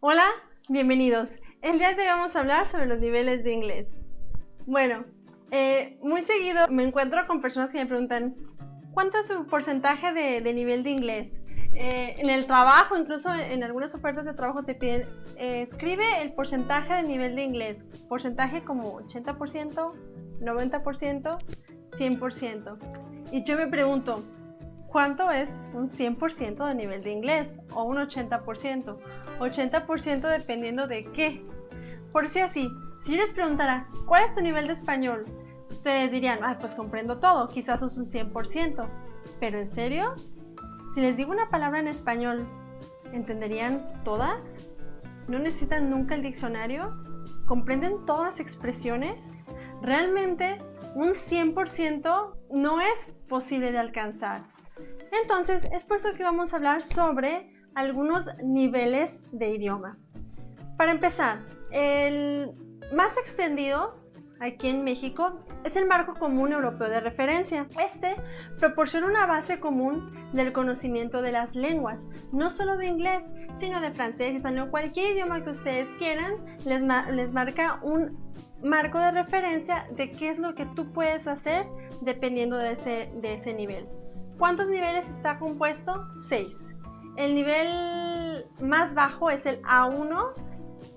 Hola, bienvenidos. El día de hoy vamos a hablar sobre los niveles de inglés. Bueno, muy seguido me encuentro con personas que me preguntan ¿cuánto es su porcentaje de nivel de inglés? En el trabajo, incluso en algunas ofertas de trabajo te piden escribe el porcentaje de nivel de inglés. Porcentaje como 80%, 90%, 100%. Y yo me pregunto, ¿cuánto es un 100% de nivel de inglés? O un 80%. 80% dependiendo de qué. Por si así, si yo les preguntara, ¿cuál es tu nivel de español? Ustedes dirían, pues comprendo todo, quizás es un 100%. ¿Pero en serio? Si les digo una palabra en español, ¿entenderían todas? ¿No necesitan nunca el diccionario? ¿Comprenden todas las expresiones? Realmente, un 100% no es posible de alcanzar. Entonces, es por eso que vamos a hablar sobre algunos niveles de idioma. Para empezar, el más extendido aquí en México es el Marco Común Europeo de Referencia. Este proporciona una base común del conocimiento de las lenguas, no solo de inglés, sino de francés, español, cualquier idioma que ustedes quieran, les marca un marco de referencia de qué es lo que tú puedes hacer dependiendo de ese nivel. ¿Cuántos niveles está compuesto? 6. El nivel más bajo es el A1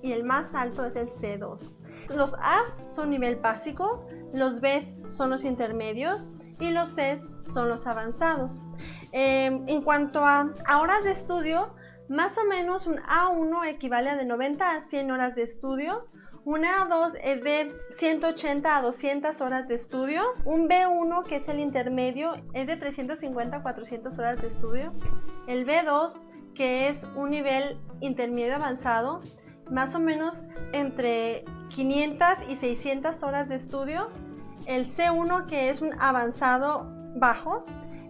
y el más alto es el C2. Los A's son nivel básico, los B's son los intermedios y los C's son los avanzados. En cuanto a horas de estudio, más o menos un A1 equivale a de 90 a 100 horas de estudio. Un A2 es de 180 a 200 horas de estudio. Un B1, que es el intermedio, es de 350 a 400 horas de estudio. El B2, que es un nivel intermedio avanzado, más o menos entre 500 y 600 horas de estudio. El C1, que es un avanzado bajo,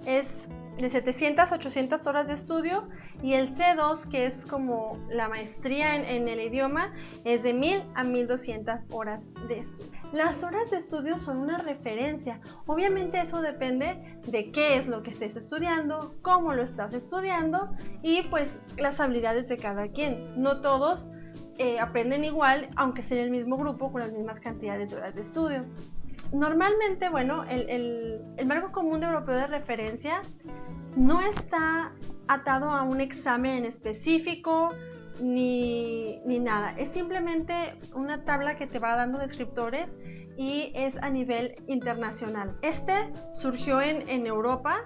es de 700 a 800 horas de estudio. Y el C2, que es como la maestría en el idioma, es de 1000 a 1200 horas de estudio. Las horas de estudio son una referencia. Obviamente eso depende de qué es lo que estés estudiando, cómo lo estás estudiando y pues las habilidades de cada quien. No todos aprenden igual, aunque sea en el mismo grupo con las mismas cantidades de horas de estudio. Normalmente, bueno, el Marco Común Europeo de Referencia no está atado a un examen en específico ni nada. Es simplemente una tabla que te va dando descriptores y es a nivel internacional. Este surgió en Europa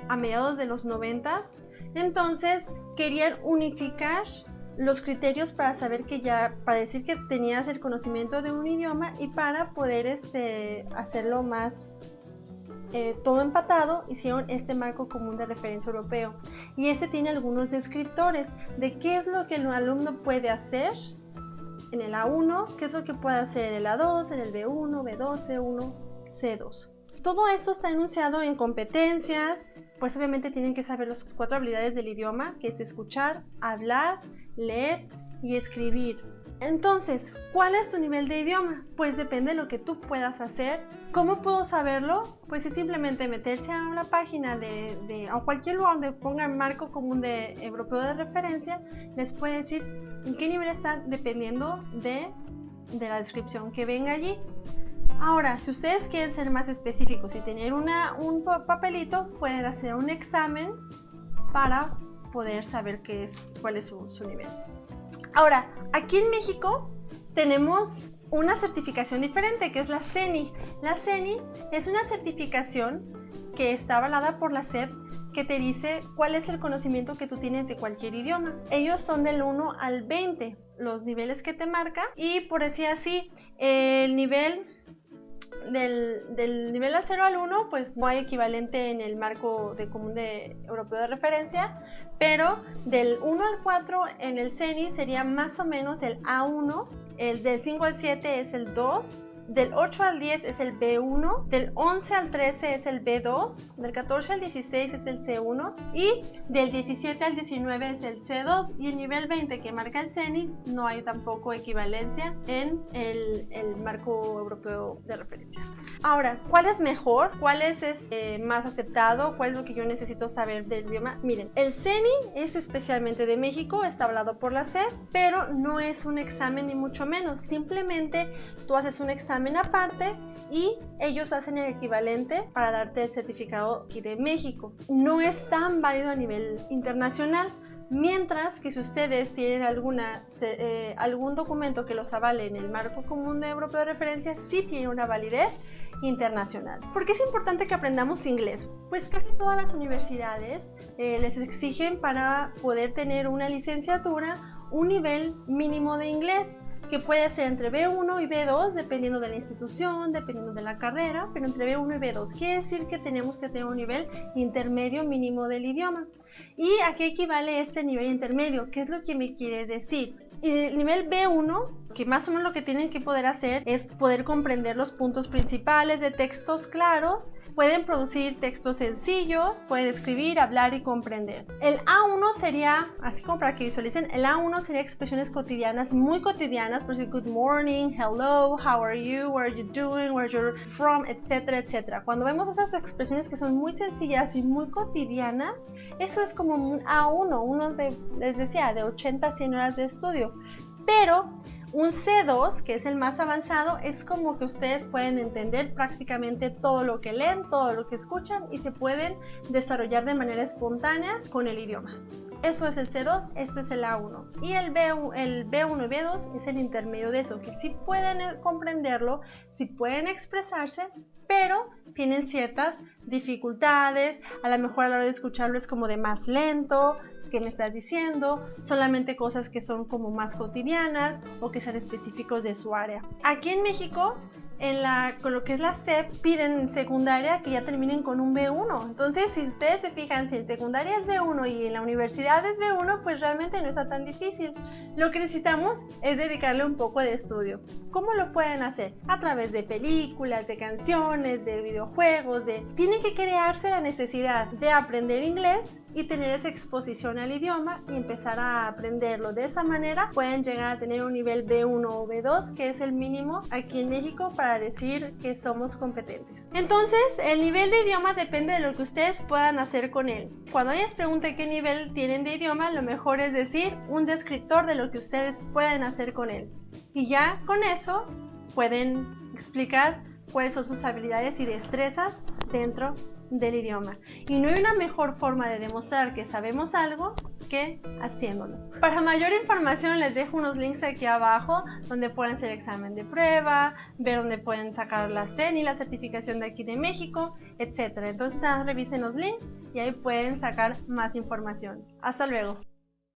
a mediados de los 90s. Entonces querían unificar los criterios para saber para decir que tenías el conocimiento de un idioma y para poder hacerlo más todo empatado, hicieron este marco común de referencia europeo. Y tiene algunos descriptores de qué es lo que el alumno puede hacer en el A1, qué es lo que puede hacer en el A2, en el B1, B2, C1, C2. Todo esto está enunciado en competencias, pues obviamente tienen que saber las 4 habilidades del idioma, que es escuchar, hablar, leer y escribir. Entonces, ¿cuál es tu nivel de idioma? Pues depende de lo que tú puedas hacer. ¿Cómo puedo saberlo? Pues es simplemente meterse a una página a cualquier lugar donde pongan Marco Común Europeo de Referencia, les puede decir en qué nivel están dependiendo de la descripción que venga allí. Ahora, si ustedes quieren ser más específicos y tener un papelito, pueden hacer un examen para poder saber cuál es su nivel. Ahora, aquí en México tenemos una certificación diferente, que es la CENI. La CENI es una certificación que está avalada por la SEP, que te dice cuál es el conocimiento que tú tienes de cualquier idioma. Ellos son del 1 al 20, los niveles que te marca, y por decir así, el nivel del nivel al 0 al 1, pues no hay equivalente en el marco común europeo de referencia, pero del 1 al 4 en el CENI sería más o menos el A1, el del 5 al 7 es el 2, Del 8 al 10 es el B1, del 11 al 13 es el B2, del 14 al 16 es el C1 y del 17 al 19 es el C2, y el nivel 20 que marca el CENI no hay tampoco equivalencia en el marco europeo de referencia. Ahora, ¿cuál es mejor? ¿Cuál es más aceptado? ¿Cuál es lo que yo necesito saber del idioma? Miren, el CENI es especialmente de México, está hablado por la SEP, pero no es un examen ni mucho menos. Simplemente tú haces un examen aparte y ellos hacen el equivalente para darte el certificado aquí de México. No es tan válido a nivel internacional. Mientras que si ustedes tienen algún documento que los avale en el marco común de europeo de referencia, sí tiene una validez internacional. ¿Por qué es importante que aprendamos inglés? Pues casi todas las universidades les exigen, para poder tener una licenciatura, un nivel mínimo de inglés, que puede ser entre B1 y B2 dependiendo de la institución, dependiendo de la carrera, pero entre B1 y B2 quiere decir que tenemos que tener un nivel intermedio mínimo del idioma. ¿Y a qué equivale este nivel intermedio? ¿Qué es lo que me quiere decir? Y el nivel B1, que más o menos lo que tienen que poder hacer es poder comprender los puntos principales de textos claros, pueden producir textos sencillos, pueden escribir, hablar y comprender. El A1 sería, así como para que visualicen, el A1 sería expresiones cotidianas, muy cotidianas, por decir good morning, hello, how are you, what are you doing, where you're from, etcétera, etcétera. Cuando vemos esas expresiones que son muy sencillas y muy cotidianas, eso es como un A1, les decía, de 80 a 100 horas de estudio. Pero un C2, que es el más avanzado, es como que ustedes pueden entender prácticamente todo lo que leen, todo lo que escuchan, y se pueden desarrollar de manera espontánea con el idioma. Eso es el C2, esto es el A1. Y el B1 y B2 es el intermedio de eso, que sí pueden comprenderlo, sí pueden expresarse, pero tienen ciertas dificultades. A lo mejor a la hora de escucharlo es como de más lento, que me estás diciendo, solamente cosas que son como más cotidianas o que sean específicos de su área. Aquí en México, con lo que es la SEP, piden en secundaria que ya terminen con un B1. Entonces, si ustedes se fijan, si en secundaria es B1 y en la universidad es B1, pues realmente no está tan difícil. Lo que necesitamos es dedicarle un poco de estudio. ¿Cómo lo pueden hacer? A través de películas, de canciones, de videojuegos, tiene que crearse la necesidad de aprender inglés y tener esa exposición al idioma y empezar a aprenderlo. De esa manera pueden llegar a tener un nivel B1 o B2, que es el mínimo aquí en México para decir que somos competentes. Entonces, el nivel de idioma depende de lo que ustedes puedan hacer con él. Cuando alguien les pregunte qué nivel tienen de idioma, lo mejor es decir un descriptor de lo que ustedes pueden hacer con él. Y ya con eso pueden explicar cuáles son sus habilidades y destrezas dentro del idioma. Y no hay una mejor forma de demostrar que sabemos algo que haciéndolo. Para mayor información les dejo unos links aquí abajo donde pueden hacer examen de prueba, ver dónde pueden sacar la CENI, la certificación de aquí de México, etc. Entonces nada, revisen los links y ahí pueden sacar más información. Hasta luego.